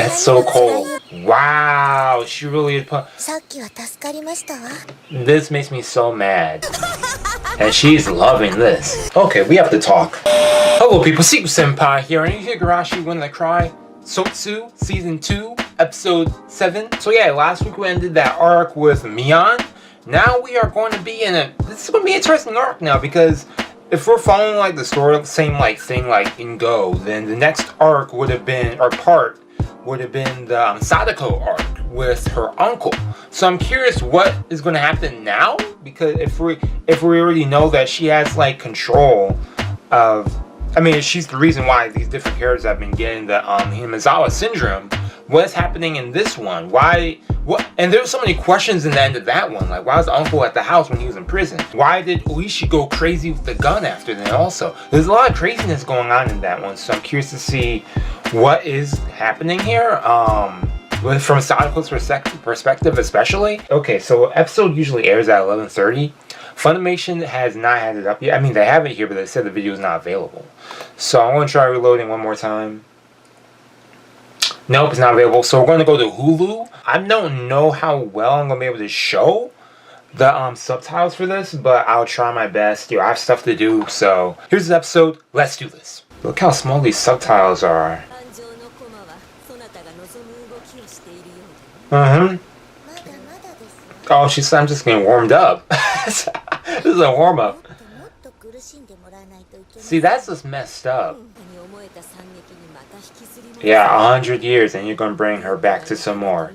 That's so cold. Wow, she really is. This makes me so mad. And she's loving this. Okay, we have to talk. Hello people, Seku-Senpai here, and Higurashi Sotsu, Season 2, Episode 7. So yeah, last week we ended that arc with Mion. Now we are going to be in this is going to be an interesting arc now, because if we're following like the story, same like thing like in Go, then the next arc would have been, or part, would have been the Satako arc with her uncle. So I'm curious what is going to happen now, because if we already know that she has like control of, I mean, she's the reason why these different characters have been getting the Himizawa syndrome. What's happening in this one? Why? What? And there were so many questions in the end of that one. Like, why was the uncle at the house when he was in prison? Why did Oishi go crazy with the gun after that? Also, there's a lot of craziness going on in that one. So I'm curious to see what is happening here. From Sadako's perspective, especially. Okay, so episode usually airs at 11:30. Funimation has not had it up yet. I mean, they have it here, but they said the video is not available. So I'm going to try reloading one more time. Nope, it's not available. So we're going to go to Hulu. I don't know how well I'm going to be able to show the subtitles for this, but I'll try my best. I have stuff to do, so here's the episode. Let's do this. Look how small these subtitles are. Oh, she said I'm just getting warmed up. This is a warm-up. See, that's just messed up. Yeah, 100 years and you're going to bring her back to some more.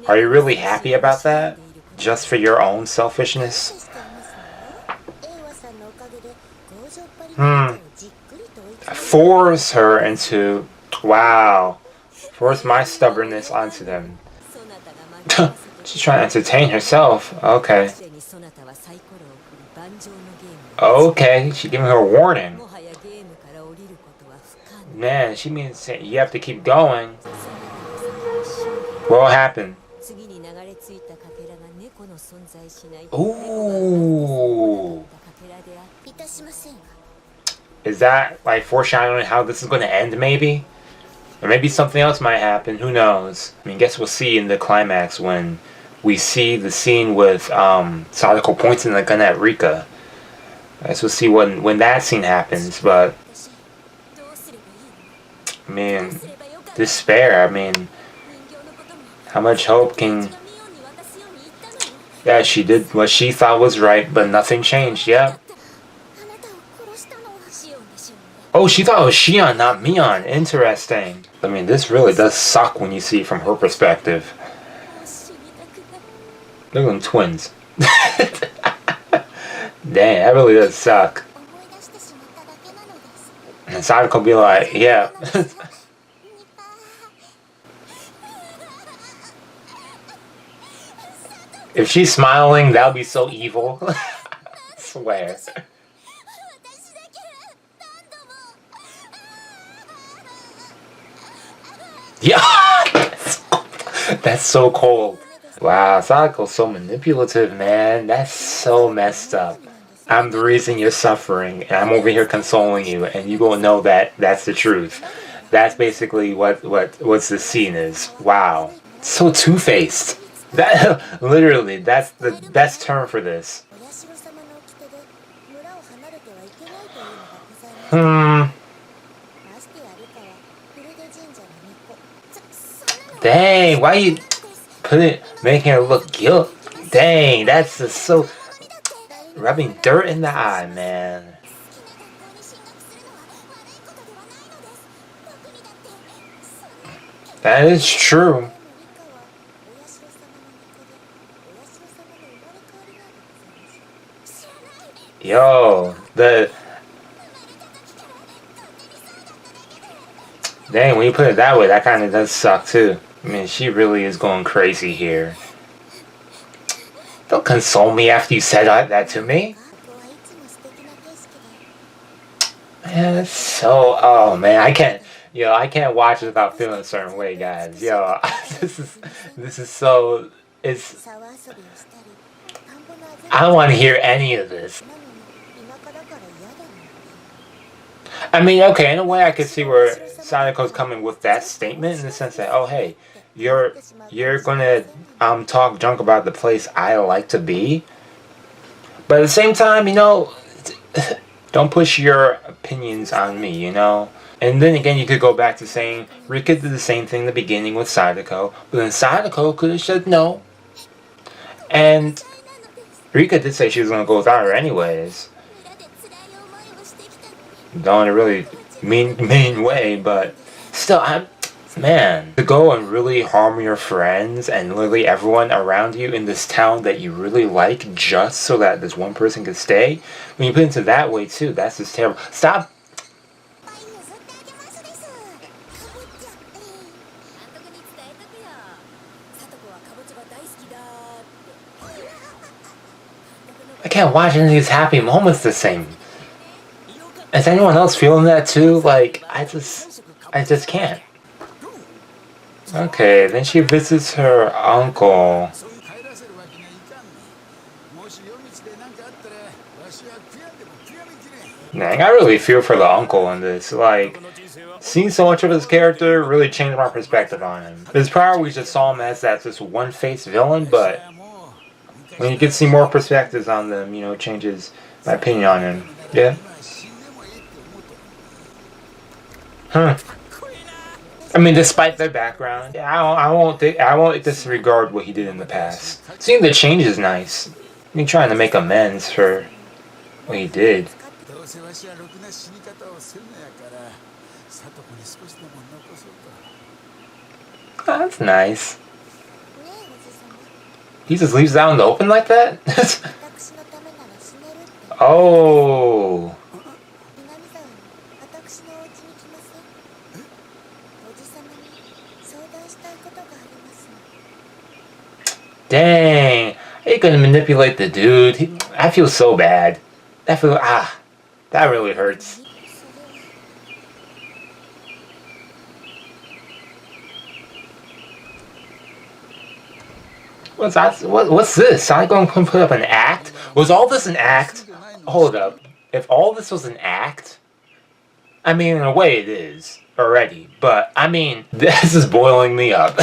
Are you really happy about that? Just for your own selfishness? Force her into... Wow. Force my stubbornness onto them. She's trying to entertain herself. Okay. Okay, she's giving her a warning. Man, she means you have to keep going. What will happen? Ooh. Is that like foreshadowing how this is going to end, maybe? Or maybe something else might happen. Who knows? I mean, guess we'll see in the climax when we see the scene with Sadako pointing the gun at Rika. I guess we'll see when that scene happens, but... I mean, despair. I mean, how much hope can... Yeah, she did what she thought was right, but nothing changed. Yeah. Oh, she thought it was Shion, not Mion. Interesting. I mean, this really does suck when you see it from her perspective. Look at them twins. Dang, that really does suck. And Satako be like, yeah. If she's smiling, that would be so evil. I swear. Yeah! That's so cold. Wow, Sadako's so manipulative, man. That's so messed up. I'm the reason you're suffering, and I'm over here consoling you, and you gonna know that that's the truth. That's basically what the scene is. Wow. So two-faced. That literally, that's the best term for this. Dang, why you making her look guilt? Dang, that's just so... Rubbing dirt in the eye, man. That is true. Yo, Dang, when you put it that way, that kind of does suck too. I mean, she really is going crazy here. Don't console me after you said that to me. Man, it's so... Oh, man, I can't watch it without feeling a certain way, guys. Yo, this is so... It's... I don't want to hear any of this. I mean, okay, in a way I could see where Sadako's coming with that statement in the sense that, oh hey, you're gonna talk junk about the place I like to be. But at the same time, don't push your opinions on me, And then again, you could go back to saying Rika did the same thing in the beginning with Sadako, but then Sadako could have said no. And Rika did say she was going to go without her anyways. Not in a really mean way, but still, man, to go and really harm your friends and literally everyone around you in this town that you really like just so that this one person can stay, when you put it into that way too, that's just terrible. Stop. I can't watch any of these happy moments the same. Is anyone else feeling that too? Like, I just can't. Okay, then she visits her uncle. Dang, I really feel for the uncle in this. Like, seeing so much of his character really changed my perspective on him. Because prior we just saw him as that just one-faced villain, but when you get to see more perspectives on them, it changes my opinion on him. Yeah. I mean, despite their background, I won't disregard what he did in the past. Seeing the change is nice. I mean, trying to make amends for what he did. Oh, that's nice. He just leaves it out in the open like that? Oh. Dang. How you gonna manipulate the dude? I feel so bad. That really hurts. What's this? Am I going to put up an act? Was all this an act? Hold up. If all this was an act, I mean, in a way it is already. But, I mean, this is boiling me up.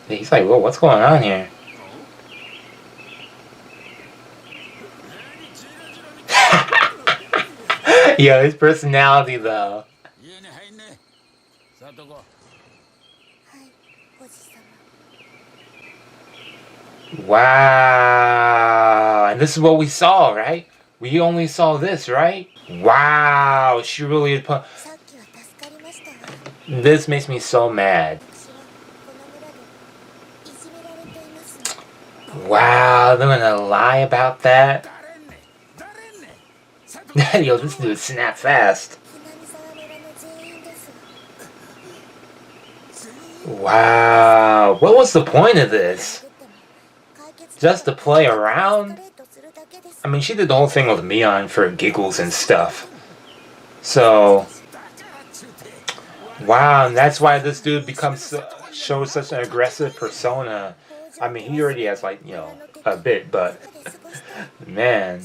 He's like, whoa, what's going on here? Yo, his personality, though. Wow. And this is what we saw, right? We only saw this, right? Wow. She really put... This makes me so mad. Wow, they're gonna lie about that? Yo, this dude snapped fast. Wow. What was the point of this? Just to play around? I mean, she did the whole thing with Mion for giggles and stuff. So... Wow, and that's why this dude shows such an aggressive persona. I mean, he already has, like, a bit, but... Man...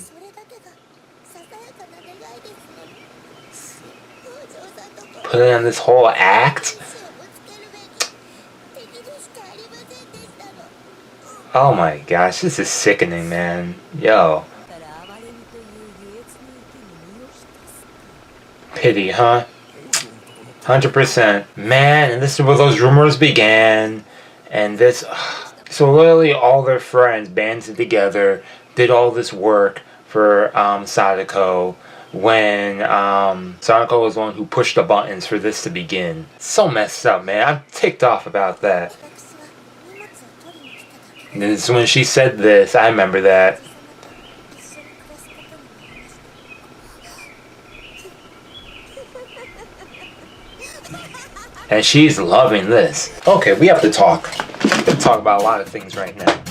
Putting on this whole act? Oh my gosh, this is sickening, man. Yo. Pity, huh? 100%. Man, and this is where those rumors began. And this... So literally all their friends banded together, did all this work for Satako, when Satako was the one who pushed the buttons for this to begin. So messed up, man. I'm ticked off about that. And this is when she said this. I remember that. And she's loving this. Okay, we have to talk. We have to talk about a lot of things right now.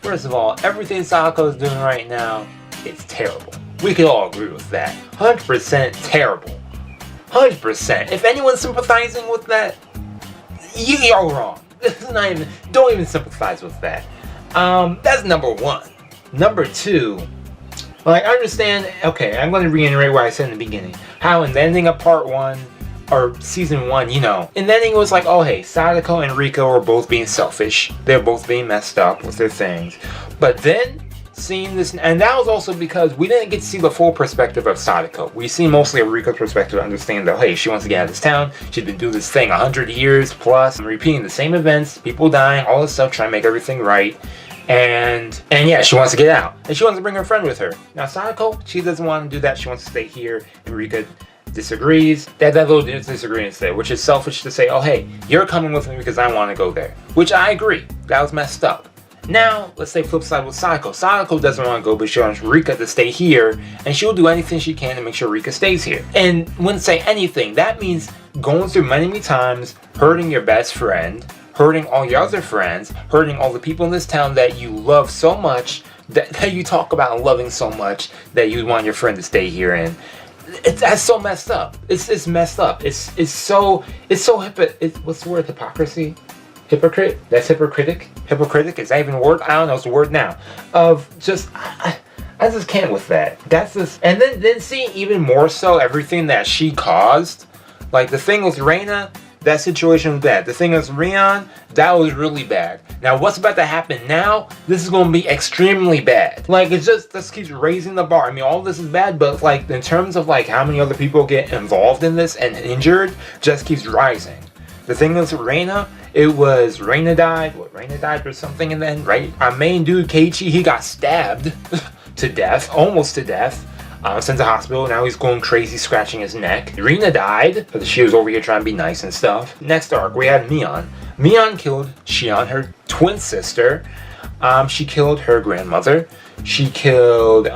First of all, everything Satako is doing right now is terrible. We could all agree with that. 100% terrible. 100%. If anyone's sympathizing with that, you're wrong. Don't even sympathize with that. That's number one. Number two, Like, I understand, okay, I'm going to reiterate what I said in the beginning. How in the ending of part 1, or season 1, you know, in the ending it was like, oh hey, Sadako and Rika were both being selfish. They're both being messed up with their things. But then, seeing this, and that was also because we didn't get to see the full perspective of Sadako. We see mostly a Rika's perspective to understand that, hey, she wants to get out of this town. She's been doing this thing 100 years plus, repeating the same events, people dying, all this stuff, trying to make everything right. And yeah, she wants to get out. And she wants to bring her friend with her. Now Sadako, she doesn't want to do that. She wants to stay here. And Rika disagrees. That little disagreement there, which is selfish to say, oh hey, you're coming with me because I want to go there. Which I agree. That was messed up. Now, let's say flip side with Sadako. Sadako doesn't want to go, but she wants Rika to stay here. And she'll do anything she can to make sure Rika stays here. And when say anything, that means going through many times, hurting your best friend, hurting all your other friends, hurting all the people in this town that you love so much, that you talk about loving so much, that you want your friend to stay here in. That's so messed up. It's messed up. It's so what's the word? Hypocrisy? Hypocrite? That's hypocritic? Hypocritic? Is that even a word? I don't know, it's a word now. Of just, I just can't with that. That's just, and then see even more so everything that she caused. Like the thing with Reina, that situation was bad. The thing with Rion, that was really bad. Now what's about to happen now, this is going to be extremely bad. Like it just keeps raising the bar. I mean, all this is bad, but like in terms of like how many other people get involved in this and injured, just keeps rising. The thing with Reina, it was Reina died. What, Reina died or something, and then right, our main dude Keiichi, he got stabbed to death, almost to death. Sent to hospital. Now he's going crazy, scratching his neck. Rina died because she was over here trying to be nice and stuff. Next arc, we had Mion. Mion killed Shion, her twin sister. She killed her grandmother. She killed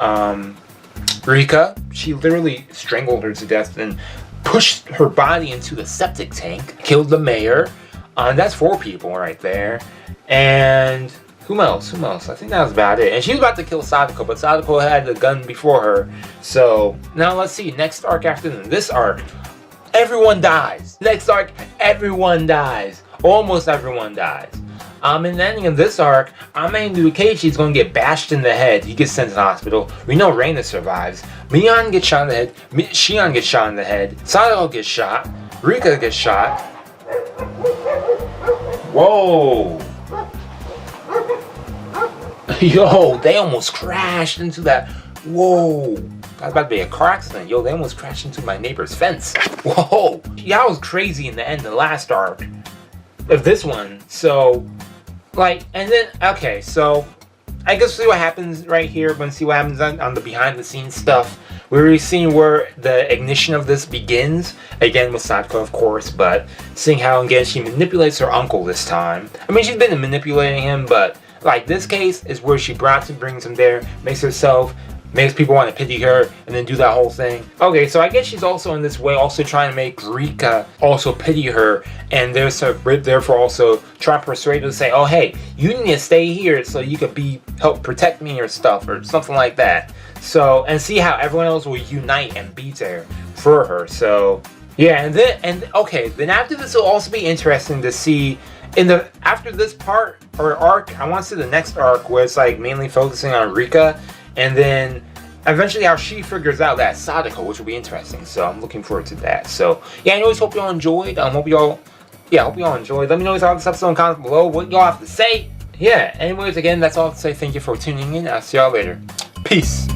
Rika. She literally strangled her to death and pushed her body into the septic tank. Killed the mayor. That's 4 people right there. And who else? I think that was about it. And she was about to kill Satako, but Satako had the gun before her. So now let's see. Next arc after this arc, everyone dies. Next arc, everyone dies. Almost everyone dies. In the ending of this arc, our main dude Keiichi's gonna get bashed in the head. He gets sent to the hospital. We know Reina survives. Mion gets shot in the head. Shion gets shot in the head. Sadako gets shot. Rika gets shot. Whoa. Yo, they almost crashed into that. Whoa. That was about to be a car accident. Yo, they almost crashed into my neighbor's fence. Whoa. Yeah, that was crazy in the end of the last arc of this one. So, like, and then, okay, so I guess see what happens right here. We're going to see what happens on the behind the scenes stuff. We're really seeing where the ignition of this begins. Again, with Satako, of course, but seeing how, again, she manipulates her uncle this time. I mean, she's been manipulating him, but like this case is where she brings him there, makes people want to pity her, and then do that whole thing. Okay, so I guess she's also in this way also trying to make Rika also pity her, and therefore also try to persuade her to say, oh hey, you need to stay here so you could help protect me or stuff, or something like that. So, and see how everyone else will unite and be there for her. So yeah, and then after this will also be interesting to see after this part or arc, I want to see the next arc where it's like mainly focusing on Rika, and then eventually how she figures out that Sadako, which will be interesting. So I'm looking forward to that. So yeah, I always hope y'all enjoyed. Hope y'all enjoyed. Let me know what you thought of this episode in the comments below. What y'all have to say. Yeah, anyways, again, that's all to say. Thank you for tuning in. I'll see y'all later. Peace.